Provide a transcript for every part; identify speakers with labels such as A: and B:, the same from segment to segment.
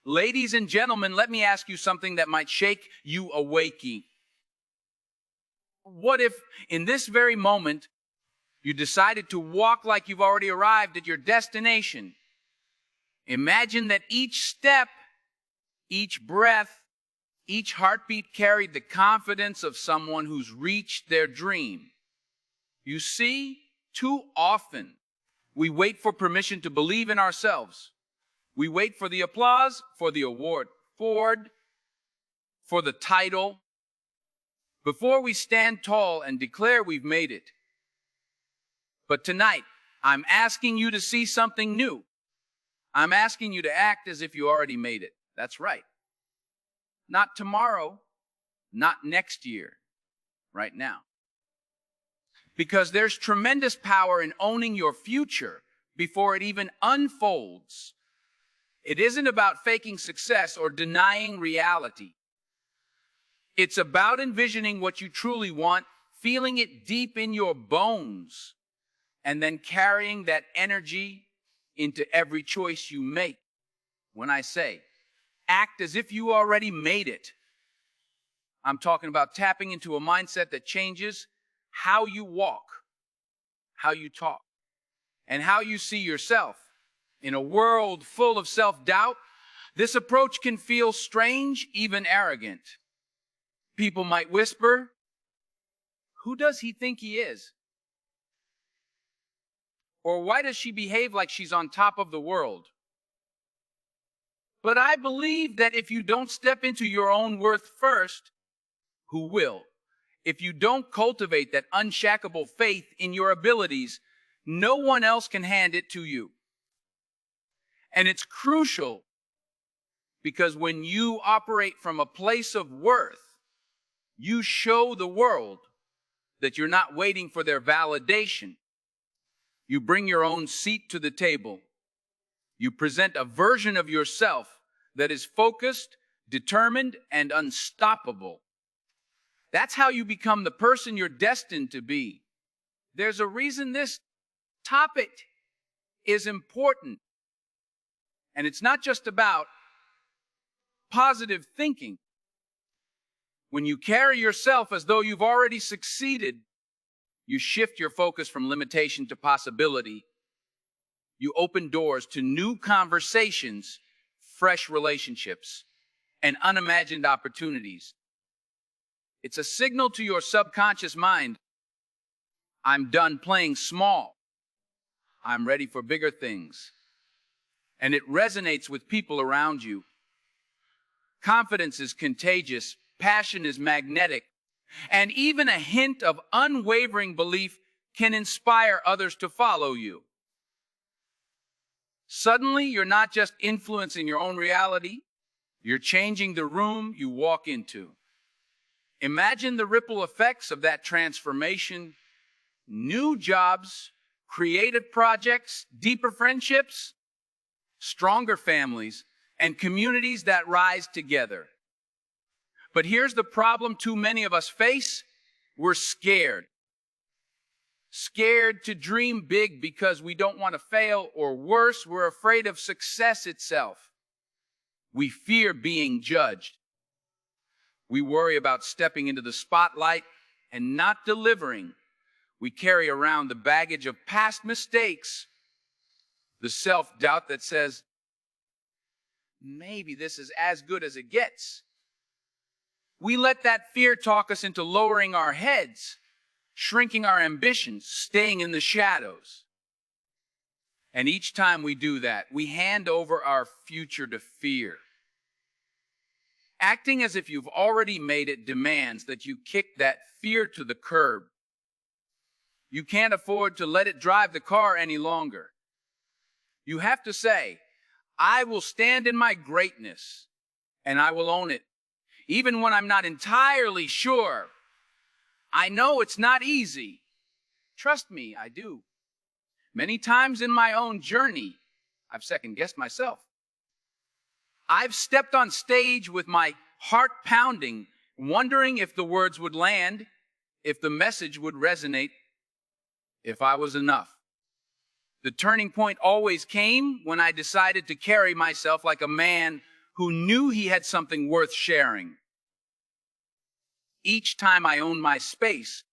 A: Ladies and gentlemen, let me ask you something that might shake you awakey. What if, in this very moment, you decided to walk like you've already arrived at your destination? Imagine that each step, each breath, each heartbeat carried the confidence of someone who's reached their dream. You see, too often, we wait for permission to believe in ourselves. We wait for the applause, for the award, for the title, before we stand tall and declare we've made it. But tonight, I'm asking you to see something new. I'm asking you to act as if you already made it. That's right. Not tomorrow, not next year, right now. Because there's tremendous power in owning your future before it even unfolds. It isn't about faking success or denying reality. It's about envisioning what you truly want, feeling it deep in your bones, and then carrying that energy into every choice you make. When I say, act as if you already made it, I'm talking about tapping into a mindset that changes how you walk, how you talk, and how you see yourself. In a world full of self-doubt, this approach can feel strange, even arrogant. People might whisper, "Who does he think he is?" Or "Why does she behave like she's on top of the world?" But I believe that if you don't step into your own worth first, who will? If you don't cultivate that unshakable faith in your abilities, no one else can hand it to you. And it's crucial because when you operate from a place of worth, you show the world that you're not waiting for their validation. You bring your own seat to the table. You present a version of yourself that is focused, determined, and unstoppable. That's how you become the person you're destined to be. There's a reason this topic is important. And it's not just about positive thinking. When you carry yourself as though you've already succeeded, you shift your focus from limitation to possibility. You open doors to new conversations, fresh relationships, and unimagined opportunities. It's a signal to your subconscious mind, I'm done playing small. I'm ready for bigger things. And it resonates with people around you. Confidence is contagious, passion is magnetic, and even a hint of unwavering belief can inspire others to follow you. Suddenly, you're not just influencing your own reality, you're changing the room you walk into. Imagine the ripple effects of that transformation. New jobs, creative projects, deeper friendships, stronger families, and communities that rise together. But here's the problem too many of us face. We're scared. Scared to dream big because we don't want to fail, or worse, we're afraid of success itself. We fear being judged. We worry about stepping into the spotlight and not delivering. We carry around the baggage of past mistakes, the self-doubt that says, maybe this is as good as it gets. We let that fear talk us into lowering our heads, shrinking our ambitions, staying in the shadows. And each time we do that, we hand over our future to fear. Acting as if you've already made it demands that you kick that fear to the curb. You can't afford to let it drive the car any longer. You have to say, I will stand in my greatness, and I will own it. Even when I'm not entirely sure. I know it's not easy. Trust me, I do. Many times in my own journey, I've second-guessed myself. I've stepped on stage with my heart pounding, wondering if the words would land, if the message would resonate, if I was enough. The turning point always came when I decided to carry myself like a man who knew he had something worth sharing. Each time I owned my space,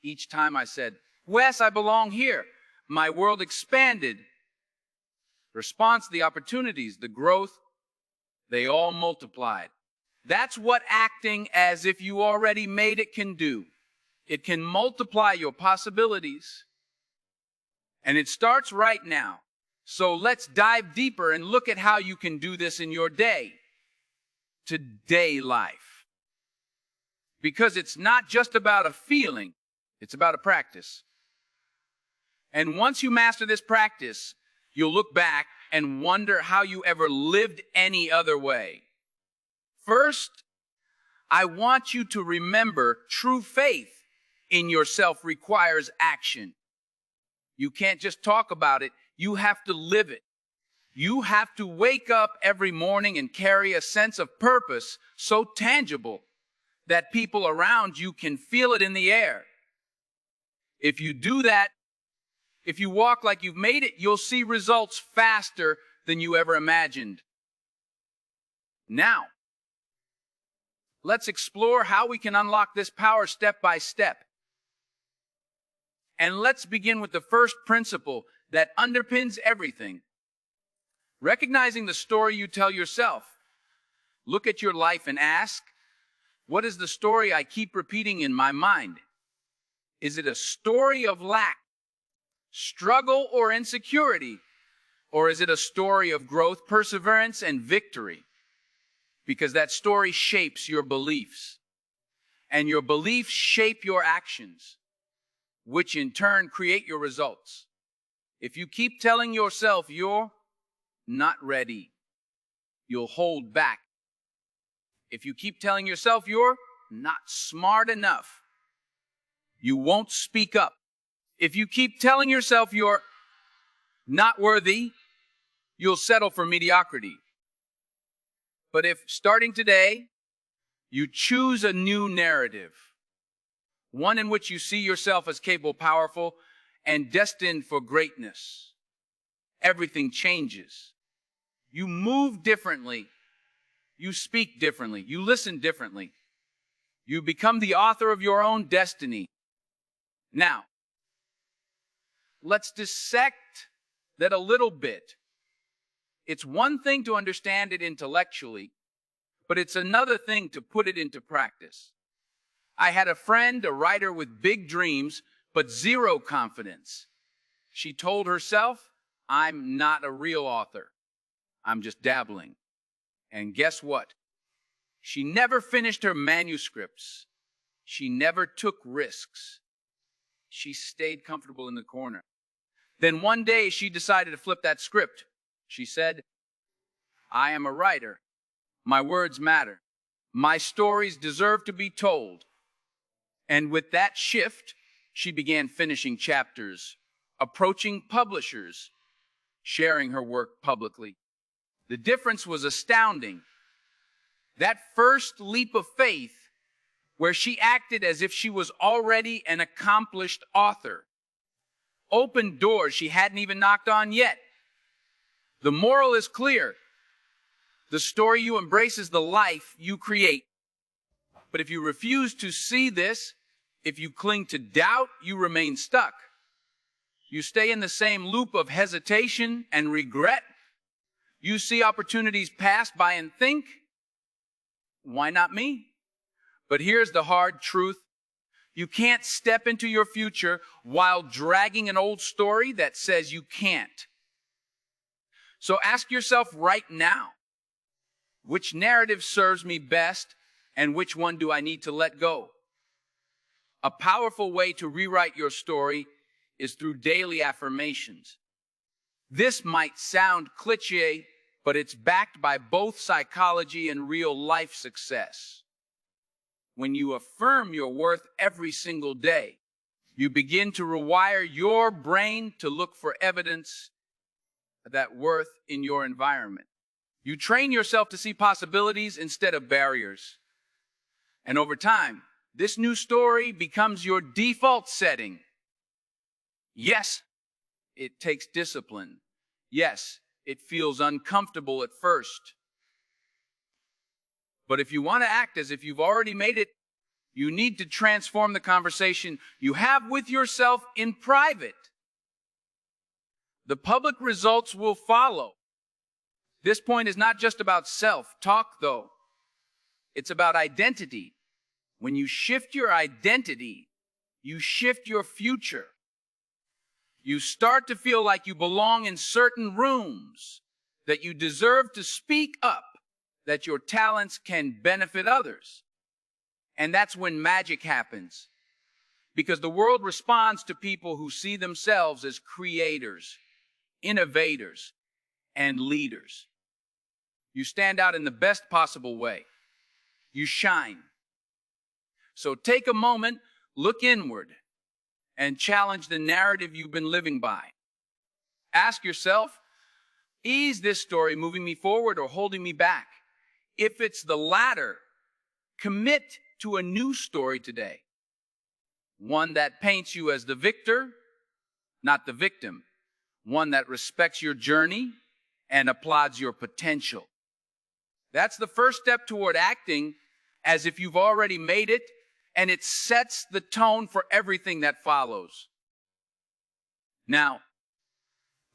A: each time I said, Wes, I belong here, my world expanded. Response, the opportunities, the growth, they all multiplied. That's what acting as if you already made it can do. It can multiply your possibilities. And it starts right now. So let's dive deeper and look at how you can do this in your day-to-day life. Because it's not just about a feeling, it's about a practice. And once you master this practice, you'll look back and wonder how you ever lived any other way. First, I want you to remember true faith in yourself requires action. You can't just talk about it, you have to live it. You have to wake up every morning and carry a sense of purpose so tangible that people around you can feel it in the air. If you do that, if you walk like you've made it, you'll see results faster than you ever imagined. Now, let's explore how we can unlock this power step by step. And let's begin with the first principle that underpins everything. Recognizing the story you tell yourself. Look at your life and ask, what is the story I keep repeating in my mind? Is it a story of lack, struggle, or insecurity? Or is it a story of growth, perseverance, and victory? Because that story shapes your beliefs. And your beliefs shape your actions, which in turn create your results. If you keep telling yourself you're not ready, you'll hold back. If you keep telling yourself you're not smart enough, you won't speak up. If you keep telling yourself you're not worthy, you'll settle for mediocrity. But if, starting today, you choose a new narrative, one in which you see yourself as capable, powerful, and destined for greatness, everything changes. You move differently. You speak differently. You listen differently. You become the author of your own destiny. Now, let's dissect that a little bit. It's one thing to understand it intellectually, but it's another thing to put it into practice. I had a friend, a writer with big dreams, but zero confidence. She told herself, I'm not a real author. I'm just dabbling. And guess what? She never finished her manuscripts. She never took risks. She stayed comfortable in the corner. Then one day she decided to flip that script. She said, I am a writer. My words matter. My stories deserve to be told. And with that shift, she began finishing chapters, approaching publishers, sharing her work publicly. The difference was astounding. That first leap of faith, where she acted as if she was already an accomplished author, opened doors she hadn't even knocked on yet. The moral is clear. The story you embrace is the life you create. But if you refuse to see this, if you cling to doubt, you remain stuck. You stay in the same loop of hesitation and regret. You see opportunities pass by and think, why not me? But here's the hard truth. You can't step into your future while dragging an old story that says you can't. So ask yourself right now, which narrative serves me best and which one do I need to let go? A powerful way to rewrite your story is through daily affirmations. This might sound cliché, but it's backed by both psychology and real life success. When you affirm your worth every single day, you begin to rewire your brain to look for evidence of that worth in your environment. You train yourself to see possibilities instead of barriers. And over time, this new story becomes your default setting. Yes, it takes discipline. Yes, it feels uncomfortable at first. But if you want to act as if you've already made it, you need to transform the conversation you have with yourself in private. The public results will follow. This point is not just about self-talk, though. It's about identity. When you shift your identity, you shift your future. You start to feel like you belong in certain rooms, that you deserve to speak up, that your talents can benefit others. And that's when magic happens, because the world responds to people who see themselves as creators, innovators, and leaders. You stand out in the best possible way. You shine. So take a moment, look inward, and challenge the narrative you've been living by. Ask yourself, is this story moving me forward or holding me back? If it's the latter, commit to a new story today. One that paints you as the victor, not the victim. One that respects your journey and applauds your potential. That's the first step toward acting as if you've already made it, and it sets the tone for everything that follows. Now,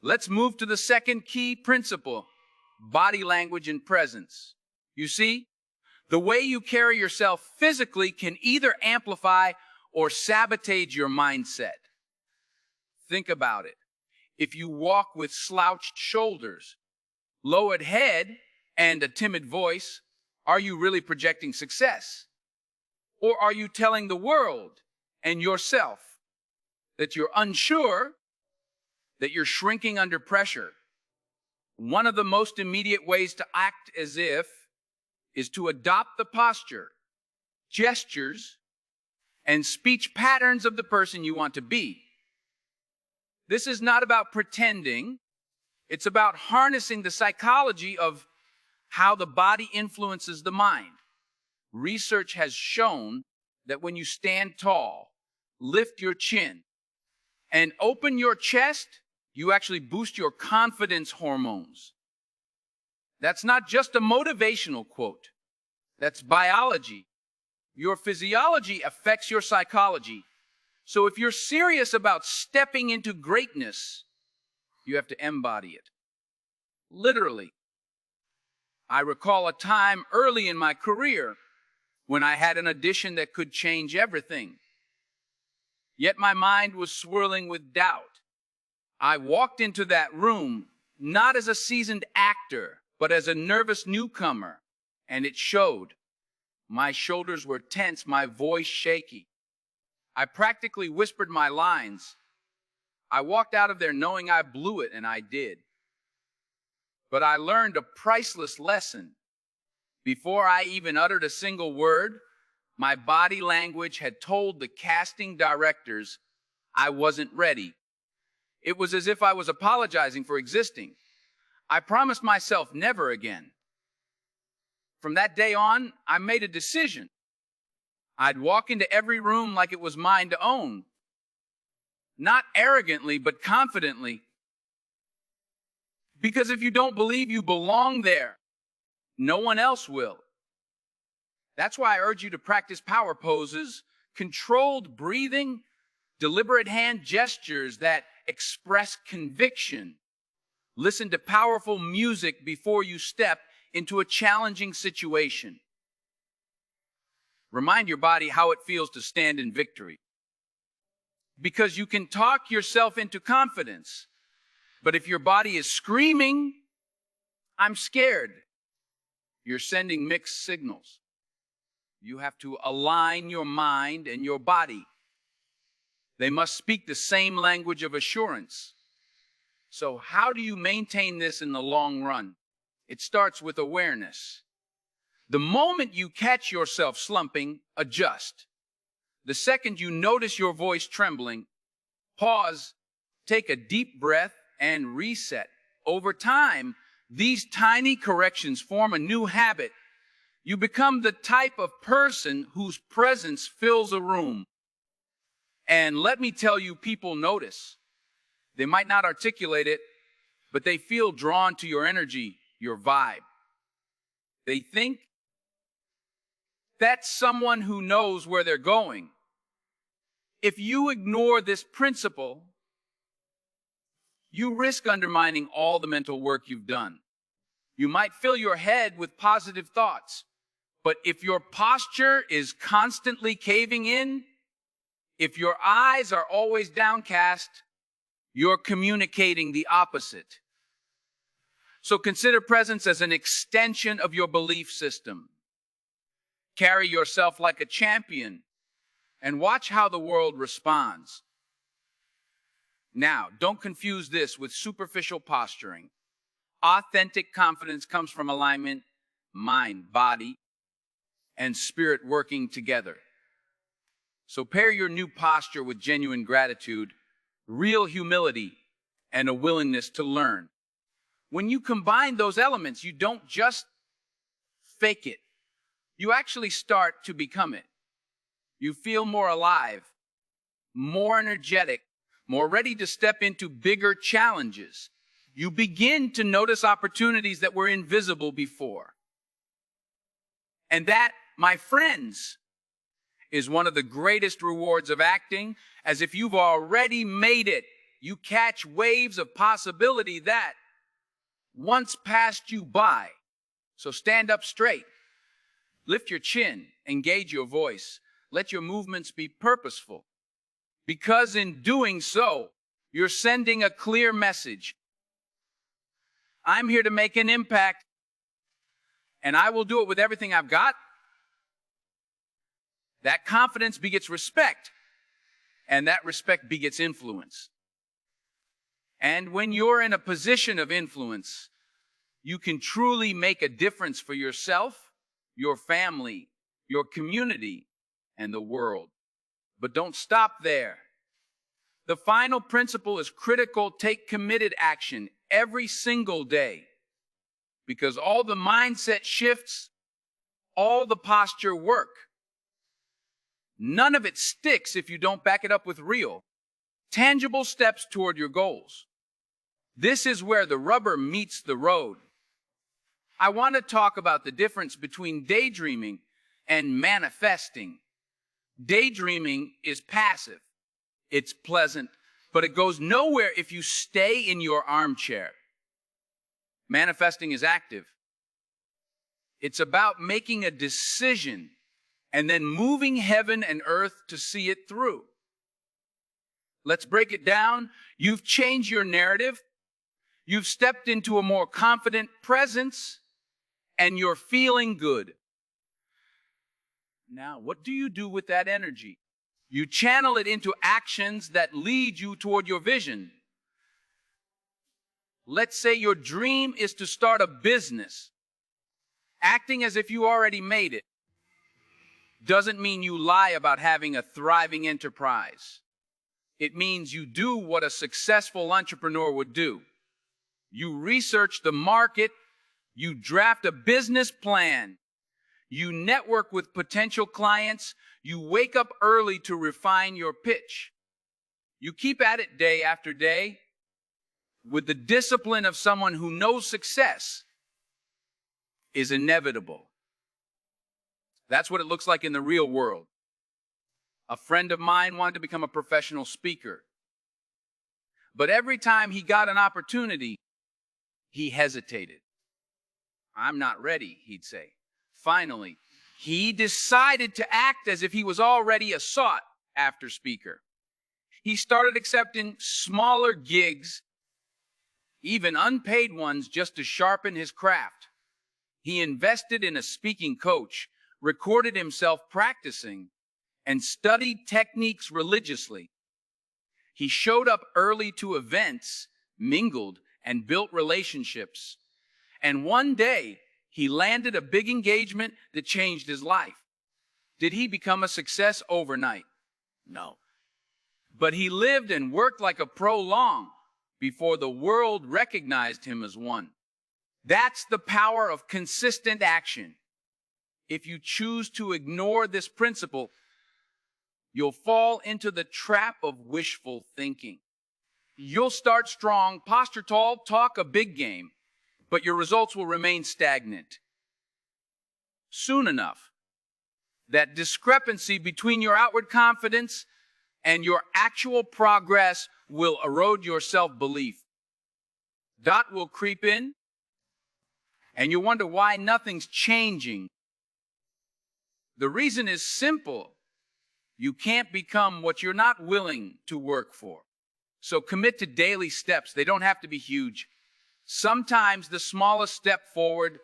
A: let's move to the second key principle, body language and presence. You see, the way you carry yourself physically can either amplify or sabotage your mindset. Think about it. If you walk with slouched shoulders, lowered head, and a timid voice, are you really projecting success? Or are you telling the world and yourself that you're unsure, that you're shrinking under pressure? One of the most immediate ways to act as if is to adopt the posture, gestures, and speech patterns of the person you want to be. This is not about pretending. It's about harnessing the psychology of how the body influences the mind. Research has shown that when you stand tall, lift your chin, and open your chest, you actually boost your confidence hormones. That's not just a motivational quote. That's biology. Your physiology affects your psychology. So if you're serious about stepping into greatness, you have to embody it. Literally. I recall a time early in my career when I had an audition that could change everything. Yet my mind was swirling with doubt. I walked into that room not as a seasoned actor, but as a nervous newcomer, and it showed. My shoulders were tense, my voice shaky. I practically whispered my lines. I walked out of there knowing I blew it, and I did. But I learned a priceless lesson. Before I even uttered a single word, my body language had told the casting directors I wasn't ready. It was as if I was apologizing for existing. I promised myself never again. From that day on, I made a decision. I'd walk into every room like it was mine to own. Not arrogantly, but confidently. Because if you don't believe you belong there, no one else will. That's why I urge you to practice power poses, controlled breathing, deliberate hand gestures that express conviction. Listen to powerful music before you step into a challenging situation. Remind your body how it feels to stand in victory. Because you can talk yourself into confidence, but if your body is screaming, "I'm scared," you're sending mixed signals. You have to align your mind and your body. They must speak the same language of assurance. So how do you maintain this in the long run? It starts with awareness. The moment you catch yourself slumping, adjust. The second you notice your voice trembling, pause, take a deep breath, and reset. Over time, these tiny corrections form a new habit. You become the type of person whose presence fills a room. And let me tell you, people notice. They might not articulate it, but they feel drawn to your energy, your vibe. They think That's someone who knows where they're going. If you ignore this principle, you risk undermining all the mental work you've done. You might fill your head with positive thoughts, but if your posture is constantly caving in, if your eyes are always downcast, you're communicating the opposite. So consider presence as an extension of your belief system. Carry yourself like a champion and watch how the world responds. Now, don't confuse this with superficial posturing. Authentic confidence comes from alignment, mind, body, and spirit working together. So pair your new posture with genuine gratitude, real humility, and a willingness to learn. When you combine those elements, you don't just fake it. You actually start to become it. You feel more alive, more energetic, more ready to step into bigger challenges. You begin to notice opportunities that were invisible before. And that, my friends, is one of the greatest rewards of acting, as if you've already made it. You catch waves of possibility that once passed you by. So stand up straight. Lift your chin, engage your voice. Let your movements be purposeful. Because in doing so, you're sending a clear message. I'm here to make an impact, and I will do it with everything I've got. That confidence begets respect, and that respect begets influence. And when you're in a position of influence, you can truly make a difference for yourself, your family, your community, and the world. But don't stop there. The final principle is critical. Take committed action every single day, because all the mindset shifts, all the posture work, none of it sticks if you don't back it up with real, tangible steps toward your goals. This is where the rubber meets the road. I want to talk about the difference between daydreaming and manifesting. Daydreaming is passive. It's pleasant, but it goes nowhere if you stay in your armchair. Manifesting is active. It's about making a decision and then moving heaven and earth to see it through. Let's break it down. You've changed your narrative. You've stepped into a more confident presence, and you're feeling good. Now, what do you do with that energy? You channel it into actions that lead you toward your vision. Let's say your dream is to start a business. Acting as if you already made it doesn't mean you lie about having a thriving enterprise. It means you do what a successful entrepreneur would do. You research the market, you draft a business plan, you network with potential clients, you wake up early to refine your pitch. You keep at it day after day with the discipline of someone who knows success is inevitable. That's what it looks like in the real world. A friend of mine wanted to become a professional speaker, but every time he got an opportunity, he hesitated. I'm not ready, he'd say. Finally, he decided to act as if he was already a sought-after speaker. He started accepting smaller gigs, even unpaid ones, just to sharpen his craft. He invested in a speaking coach, recorded himself practicing, and studied techniques religiously. He showed up early to events, mingled, and built relationships. And one day, he landed a big engagement that changed his life. Did he become a success overnight? No. But he lived and worked like a pro long before the world recognized him as one. That's the power of consistent action. If you choose to ignore this principle, you'll fall into the trap of wishful thinking. You'll start strong, posture tall, talk a big game, but your results will remain stagnant. Soon enough, That discrepancy between your outward confidence and your actual progress will erode your self-belief. Doubt will creep in, and you wonder why nothing's changing. The reason is simple. You can't become what you're not willing to work for. So commit to daily steps. They don't have to be huge. Sometimes the smallest step forward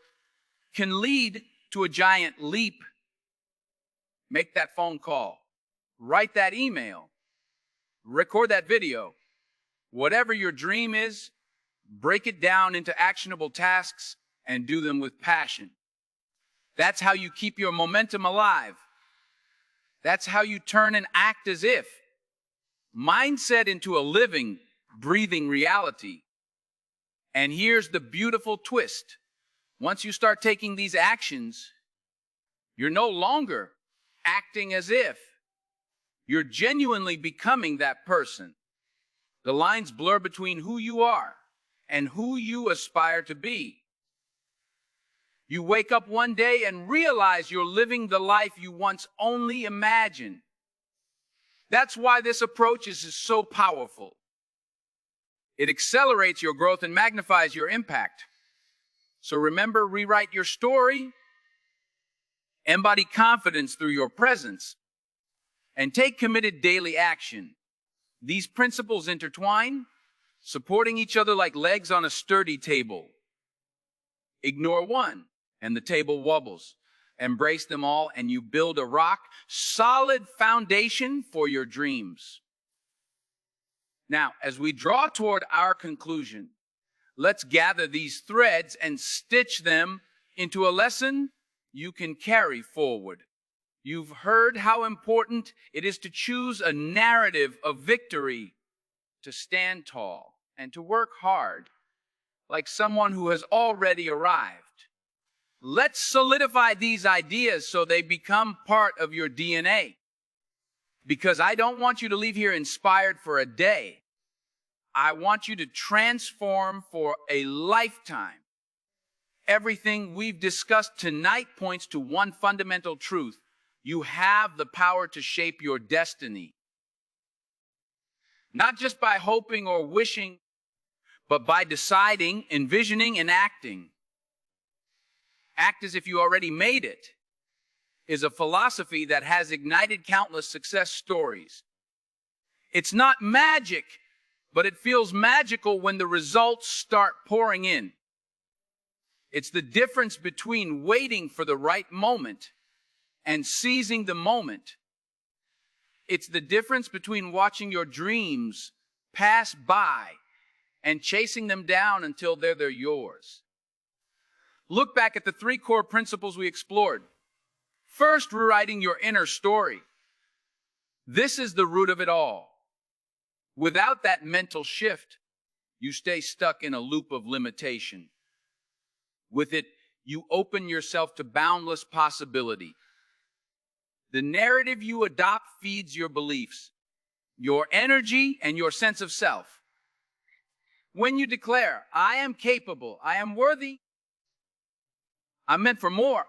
A: can lead to a giant leap. Make that phone call. Write that email. Record that video. Whatever your dream is, break it down into actionable tasks and do them with passion. That's how you keep your momentum alive. That's how you turn an act as if mindset into a living, breathing reality. And here's the beautiful twist. Once you start taking these actions, you're no longer acting as if. You're genuinely becoming that person. The lines blur between who you are and who you aspire to be. You wake up one day and realize you're living the life you once only imagined. That's why this approach is so powerful. It accelerates your growth and magnifies your impact. So remember, rewrite your story, embody confidence through your presence, and take committed daily action. These principles intertwine, supporting each other like legs on a sturdy table. Ignore one, and the table wobbles. Embrace them all, and you build a rock-solid foundation for your dreams. Now, as we draw toward our conclusion, let's gather these threads and stitch them into a lesson you can carry forward. You've heard how important it is to choose a narrative of victory, to stand tall, and to work hard, like someone who has already arrived. Let's solidify these ideas so they become part of your DNA. Because I don't want you to leave here inspired for a day. I want you to transform for a lifetime. Everything we've discussed tonight points to one fundamental truth. You have the power to shape your destiny. Not just by hoping or wishing, but by deciding, envisioning, and acting. Act as if you already made it is a philosophy that has ignited countless success stories. It's not magic, but it feels magical when the results start pouring in. It's the difference between waiting for the right moment and seizing the moment. It's the difference between watching your dreams pass by and chasing them down until they're yours. Look back at the 3 core principles we explored. First, rewriting your inner story. This is the root of it all. Without that mental shift, you stay stuck in a loop of limitation. With it, you open yourself to boundless possibility. The narrative you adopt feeds your beliefs, your energy, and your sense of self. When you declare, I am capable, I am worthy, I'm meant for more,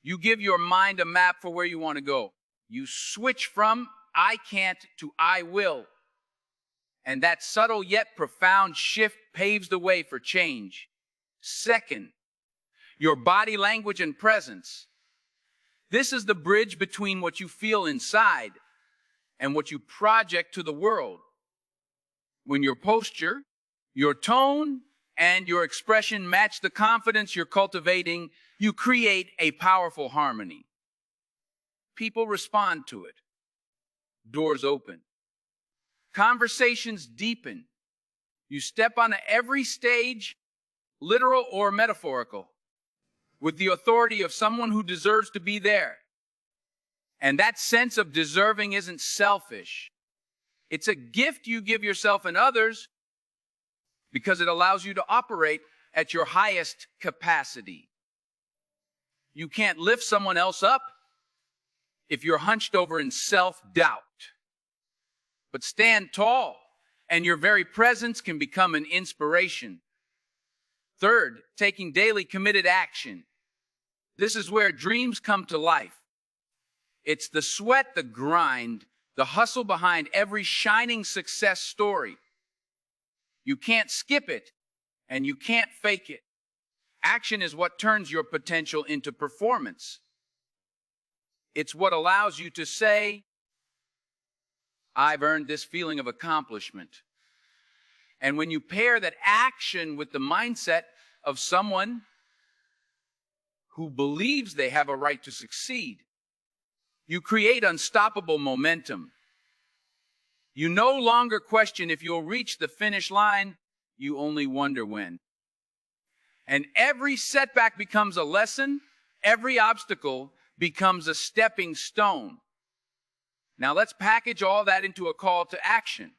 A: you give your mind a map for where you want to go. You switch from I can't to I will. And that subtle yet profound shift paves the way for change. Second, your body language and presence. This is the bridge between what you feel inside and what you project to the world. When your posture, your tone, and your expression match the confidence you're cultivating, you create a powerful harmony. People respond to it. Doors open. Conversations deepen. You step on every stage, literal or metaphorical, with the authority of someone who deserves to be there. And that sense of deserving isn't selfish. It's a gift you give yourself and others because it allows you to operate at your highest capacity. You can't lift someone else up if you're hunched over in self-doubt. But stand tall, and your very presence can become an inspiration. Third, taking daily committed action. This is where dreams come to life. It's the sweat, the grind, the hustle behind every shining success story. You can't skip it, and you can't fake it. Action is what turns your potential into performance. It's what allows you to say, I've earned this feeling of accomplishment. And when you pair that action with the mindset of someone who believes they have a right to succeed, you create unstoppable momentum. You no longer question if you'll reach the finish line, you only wonder when. And every setback becomes a lesson, every obstacle becomes a stepping stone. Now let's package all that into a call to action.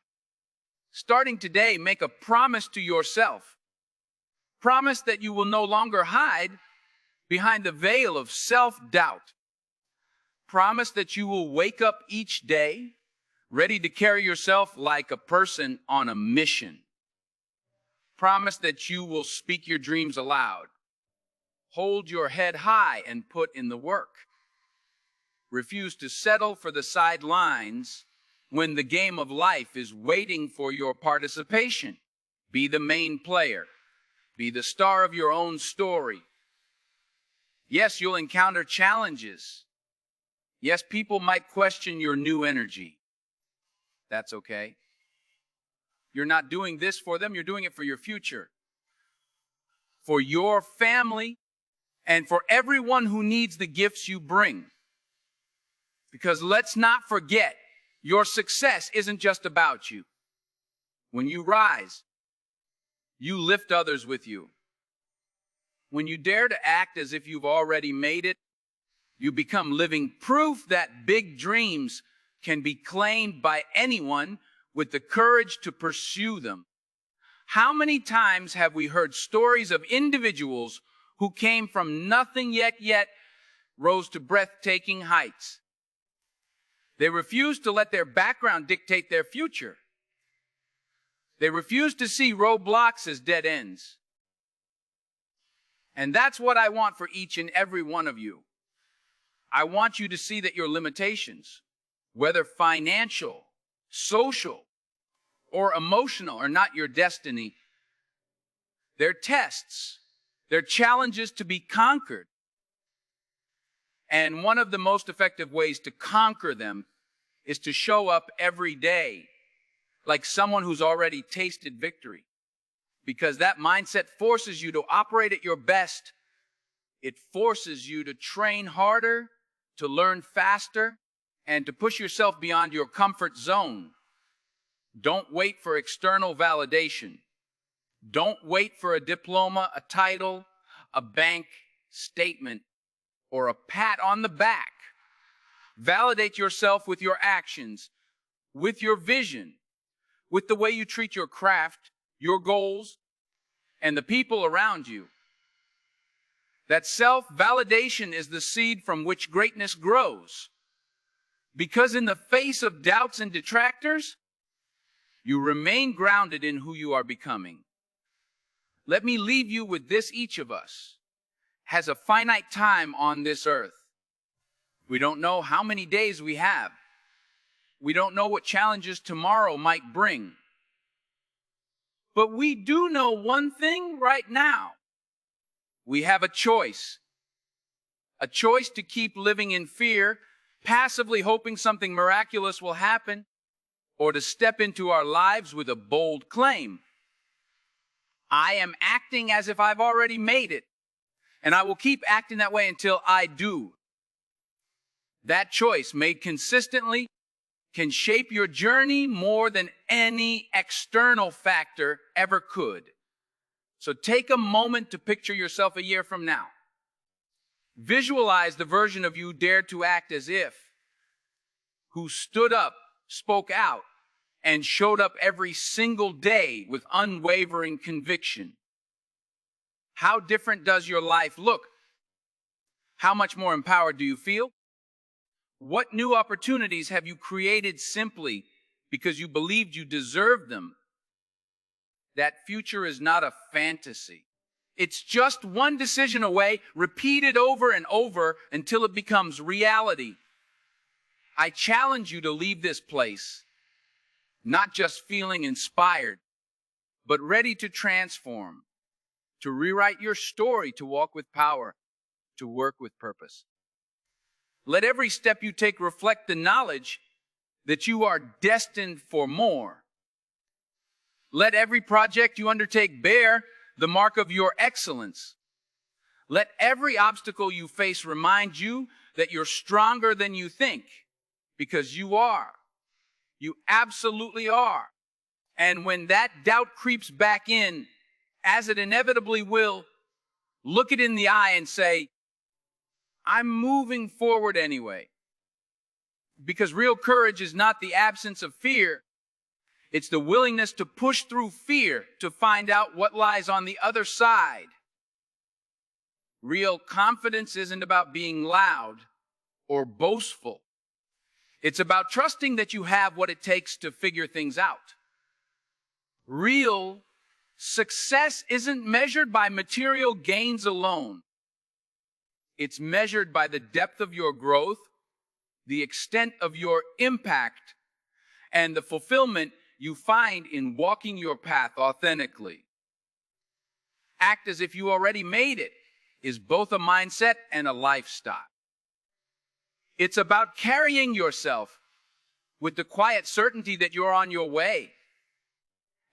A: Starting today, make a promise to yourself. Promise that you will no longer hide behind the veil of self-doubt. Promise that you will wake up each day ready to carry yourself like a person on a mission. Promise that you will speak your dreams aloud. Hold your head high and put in the work. Refuse to settle for the sidelines when the game of life is waiting for your participation. Be the main player. Be the star of your own story. Yes, you'll encounter challenges. Yes, people might question your new energy. That's okay. You're not doing this for them, you're doing it for your future, for your family, and for everyone who needs the gifts you bring. Because let's not forget, your success isn't just about you. When you rise, you lift others with you. When you dare to act as if you've already made it, you become living proof that big dreams can be claimed by anyone with the courage to pursue them. How many times have we heard stories of individuals who came from nothing yet rose to breathtaking heights? They refused to let their background dictate their future. They refused to see roadblocks as dead ends. And that's what I want for each and every one of you. I want you to see that your limitations, whether financial, social, or emotional, are not your destiny. They're tests. They're challenges to be conquered. And one of the most effective ways to conquer them is to show up every day like someone who's already tasted victory. Because that mindset forces you to operate at your best. It forces you to train harder, to learn faster, and to push yourself beyond your comfort zone. Don't wait for external validation. Don't wait for a diploma, a title, a bank statement, or a pat on the back. Validate yourself with your actions, with your vision, with the way you treat your craft, your goals, and the people around you. That self-validation is the seed from which greatness grows. Because in the face of doubts and detractors, you remain grounded in who you are becoming. Let me leave you with this: each of us has a finite time on this earth. We don't know how many days we have. We don't know what challenges tomorrow might bring. But we do know one thing right now. We have a choice. A choice to keep living in fear, passively hoping something miraculous will happen, or to step into our lives with a bold claim. I am acting as if I've already made it, and I will keep acting that way until I do. That choice, made consistently, can shape your journey more than any external factor ever could. So take a moment to picture yourself a year from now. Visualize the version of you dared to act as if, who stood up, spoke out, and showed up every single day with unwavering conviction. How different does your life look? How much more empowered do you feel? What new opportunities have you created simply because you believed you deserved them? That future is not a fantasy. It's just one decision away, repeated over and over until it becomes reality. I challenge you to leave this place, not just feeling inspired, but ready to transform, to rewrite your story, to walk with power, to work with purpose. Let every step you take reflect the knowledge that you are destined for more. Let every project you undertake bear the mark of your excellence. Let every obstacle you face remind you that you're stronger than you think, because you are. You absolutely are. And when that doubt creeps back in, as it inevitably will, look it in the eye and say, I'm moving forward anyway. Because real courage is not the absence of fear. It's the willingness to push through fear to find out what lies on the other side. Real confidence isn't about being loud or boastful. It's about trusting that you have what it takes to figure things out. Real success isn't measured by material gains alone. It's measured by the depth of your growth, the extent of your impact, and the fulfillment you find in walking your path authentically. Act as if you already made it is both a mindset and a lifestyle. It's about carrying yourself with the quiet certainty that you're on your way,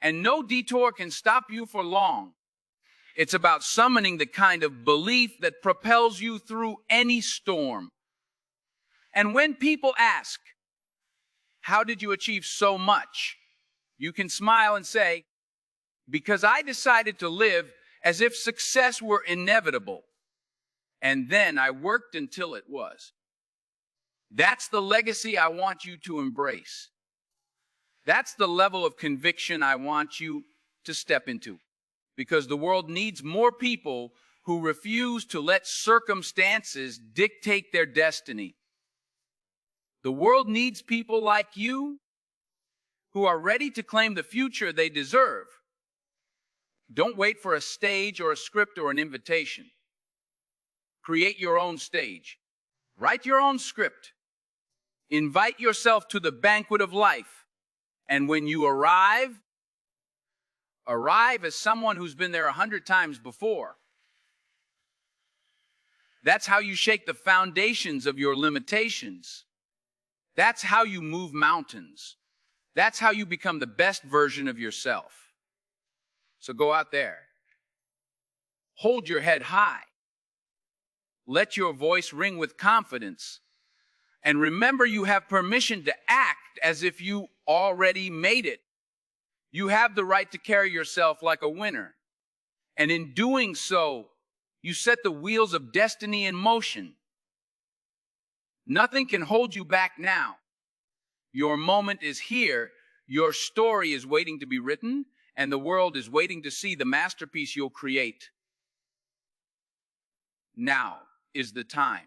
A: and no detour can stop you for long. It's about summoning the kind of belief that propels you through any storm. And when people ask, how did you achieve so much? You can smile and say, because I decided to live as if success were inevitable. And then I worked until it was. That's the legacy I want you to embrace. That's the level of conviction I want you to step into. Because the world needs more people who refuse to let circumstances dictate their destiny. The world needs people like you who are ready to claim the future they deserve. Don't wait for a stage or a script or an invitation. Create your own stage. Write your own script. Invite yourself to the banquet of life. And when you arrive as someone who's been there 100 times before. That's how you shake the foundations of your limitations. That's how you move mountains. That's how you become the best version of yourself. So go out there. Hold your head high. Let your voice ring with confidence. And remember, you have permission to act as if you already made it. You have the right to carry yourself like a winner. And in doing so, you set the wheels of destiny in motion. Nothing can hold you back now. Your moment is here. Your story is waiting to be written, and the world is waiting to see the masterpiece you'll create. Now is the time.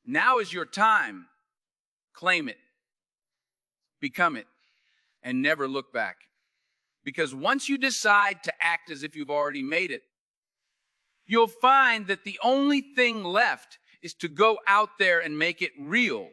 A: Now is your time. Claim it. Become it. And never look back. Because once you decide to act as if you've already made it, you'll find that the only thing left is to go out there and make it real.